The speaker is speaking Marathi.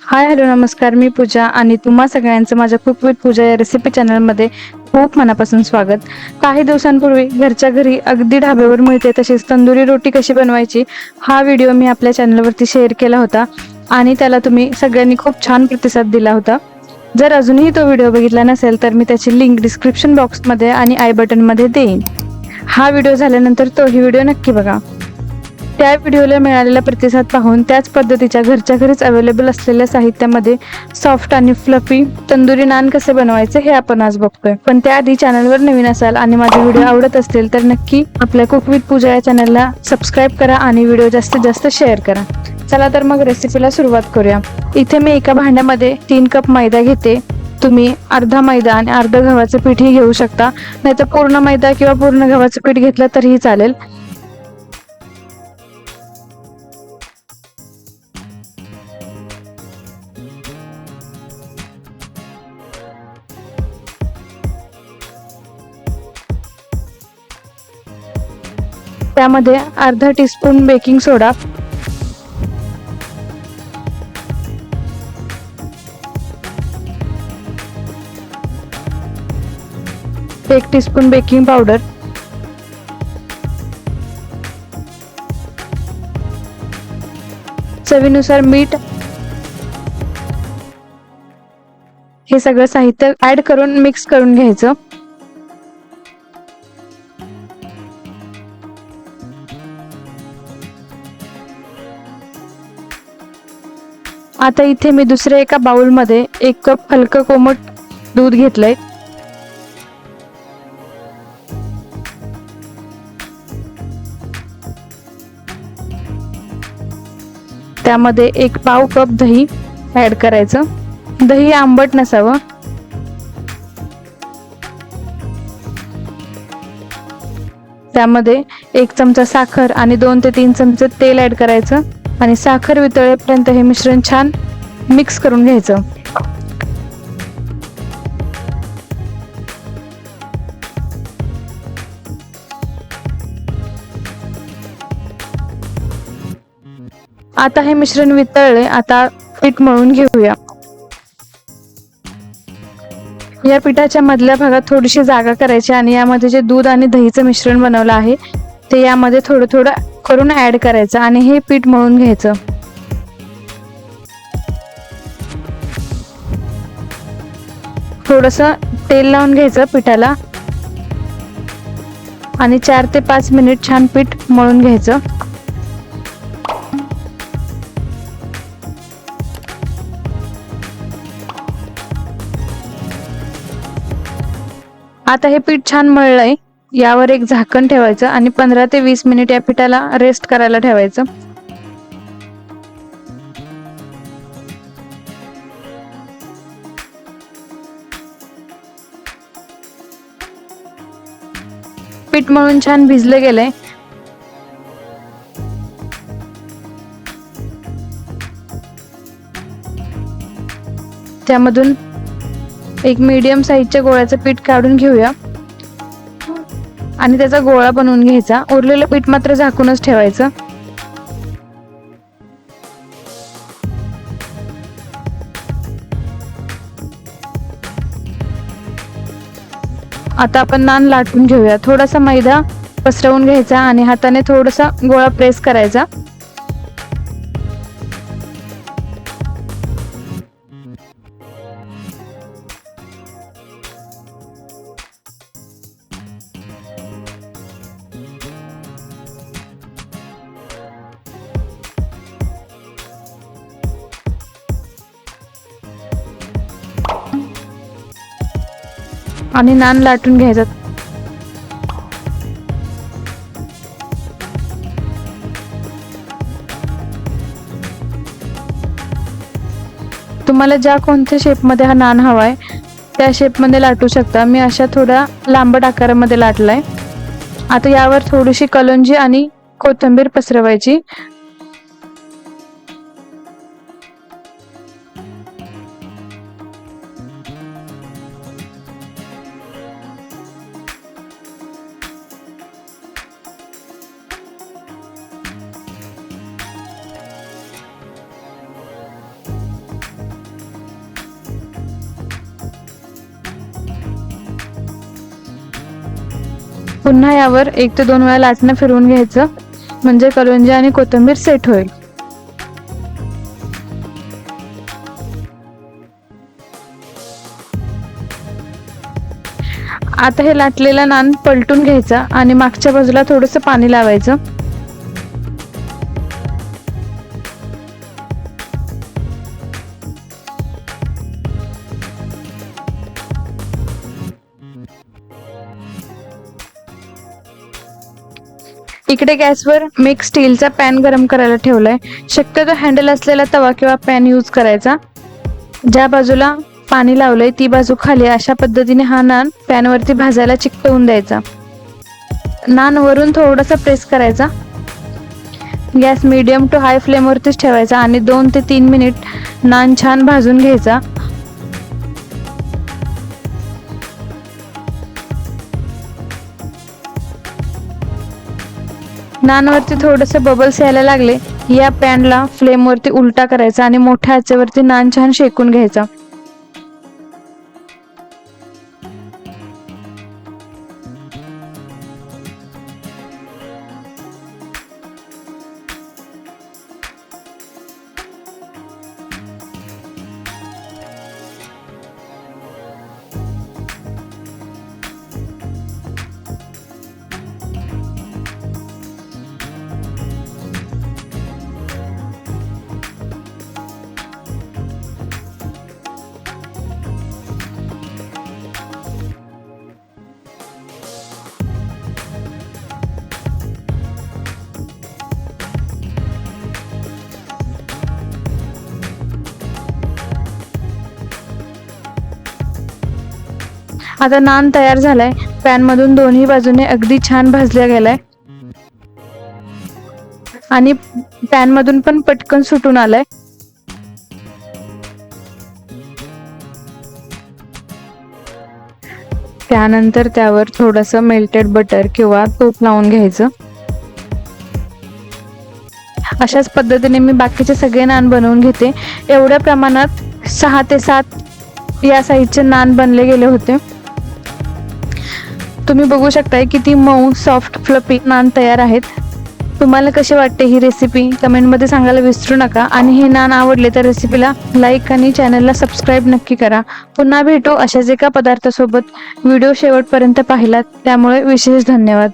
हाय हॅलो नमस्कार, मी पूजा आणि तुम्हा सगळ्यांचं माझ्या कुक विथ पूजा या रेसिपी चॅनलमध्ये खूप मनापासून स्वागत. काही दिवसांपूर्वी घरच्या घरी अगदी ढाब्यावर मिळते तशीच तंदुरी रोटी कशी बनवायची हा व्हिडिओ मी आपल्या चॅनलवरती शेअर केला होता आणि त्याला तुम्ही सगळ्यांनी खूप छान प्रतिसाद दिला होता. जर अजूनही तो व्हिडिओ बघितला नसेल तर मी त्याची लिंक डिस्क्रिप्शन बॉक्समध्ये आणि आय बटनमध्ये देईन. हा व्हिडिओ झाल्यानंतर तोही व्हिडिओ नक्की बघा. त्या व्हिडिओला मिळालेला प्रतिसाद पाहून त्याच पद्धतीच्या घरच्या घरीच अवेलेबल असलेल्या साहित्यामध्ये सॉफ्ट आणि फ्लफी तंदुरी नान कसे बनवायचे हे आपण आज बघतोय. पण त्याआधी चॅनलवर नवीन असाल आणि माझे व्हिडिओ आवडत असतील तर नक्की आपल्या कुक विथ पूजा या चॅनलला सबस्क्राईब करा आणि व्हिडिओ जास्तीत जास्त शेअर करा. चला तर मग रेसिपीला सुरुवात करूया. इथे मी एका भांड्यामध्ये 3 कप मैदा घेते. तुम्ही अर्धा मैदा आणि अर्ध गव्हाचं पीठही घेऊ शकता, नाहीतर पूर्ण मैदा किंवा पूर्ण गव्हाचं पीठ घेतलं तरीही चालेल. त्यामध्ये अर्धा टीस्पून बेकिंग सोडा, 1 टीस्पून बेकिंग पावडर, चवीनुसार मीठ, हे सगळं साहित्य ऍड करून मिक्स करून घ्यायचं. आता इथे मी दुसऱ्या एका बाउलमध्ये 1 कप हलकं कोमट दूध घेतलंय. त्यामध्ये 1 पाव कप दही ऍड करायचं. दही आंबट नसावं. त्यामध्ये 1 चमचा साखर आणि 2 ते 3 चमचे तेल ऍड करायचं आणि साखर वितळेपर्यंत हे मिश्रण छान मिक्स करून घ्यायचं. आता हे मिश्रण वितळले. आता पीठ मळून घेऊया. या पिठाच्या मधल्या भागात थोडीशी जागा करायची आणि यामध्ये जे दूध आणि दहीचं मिश्रण बनवलं आहे ते यामध्ये थोडं थोडं करून ऍड करायचं आणि हे पीठ मळून घ्यायचं. थोडंसं तेल लावून घ्यायचं पिठाला आणि 4 ते 5 मिनिट छान पीठ मळून घ्यायचं. आता हे पीठ छान मळलंय. यावर एक झाकण ठेवायचं आणि 15 ते 20 मिनिट या पिठाला रेस्ट करायला ठेवायचं. पीठ मळून छान भिजलं गेलंय. त्यामधून एक मीडियम साईजच्या गोळ्याचं पीठ काढून घेऊया आणि त्याचा गोळा बनवून घ्यायचा. उरलेलं पीठ मात्र झाकूनच ठेवायचं. आता आपण नान लाटून घेऊया. थोडासा मैदा पसरवून घ्यायचा आणि हाताने थोडासा गोळा प्रेस करायचा. आणि नान लाटून घ्यायचा. तुम्हाला ज्या कोणत्या शेपमध्ये हा नान हवाय त्या शेपमध्ये लाटू शकता. मी अशा थोड्या लांबट आकारामध्ये लाटलाय. आता यावर थोडीशी कलोंजी आणि कोथिंबीर पसरवायची. पुन्हा यावर 1 ते 2 वेळा लाटणं फिरवून घ्यायचं, म्हणजे कलोंजी आणि कोथिंबीर सेट होईल. आता हे लाटलेलं नान पलटून घ्यायचं आणि मागच्या बाजूला थोडंसं पाणी लावायचं. इकडे गॅसवर मी एक स्टीलचा पॅन गरम करायला ठेवलाय. शक्यतो हँडल असलेला तवा किंवा पॅन यूज करायचा. ज्या बाजूला पाणी लावलंय ती बाजू खाली अशा पद्धतीने हा नान पॅनवरती भाजायला चिकटवून द्यायचा. नान वरून थोडासा प्रेस करायचा. गॅस मीडियम टू हाय फ्लेमवरतीच ठेवायचा आणि 2 ते 3 मिनिट नान छान भाजून घ्यायचा. नानवरती थोडेसे बबल्स यायला लागले, या पॅनला फ्लेमवरती उलटा करायचा आणि मोठ्या आचेवरती नान छान शेकून घ्यायचा. आता नान तयार झालाय. पॅन मधून दोन्ही बाजूने अगदी छान भाजला गेलाय आणि पॅन मधून पण पटकन सुटून आलाय. त्यानंतर त्यावर थोडंसं मेल्टेड बटर किंवा तूप लावून घ्यायचं. अशाच पद्धतीने मी बाकीचे सगळे नान बनवून घेते. एवढ्या प्रमाणात 6 ते 7 या साईजचे नान बनले गेले होते. तुम्ही बघू शकताय किती मऊ सॉफ्ट फ्लफी नान तयार आहेत. तुम्हाला कशी वाटते ही रेसिपी कमेंटमध्ये सांगायला विसरू नका. आणि हे नान आवडले तर रेसिपीला लाईक आणि चॅनलला सबस्क्राईब नक्की करा. पुन्हा भेटू अशाच एका पदार्थासोबत. व्हिडिओ शेवटपर्यंत पाहिलात त्यामुळे विशेष धन्यवाद.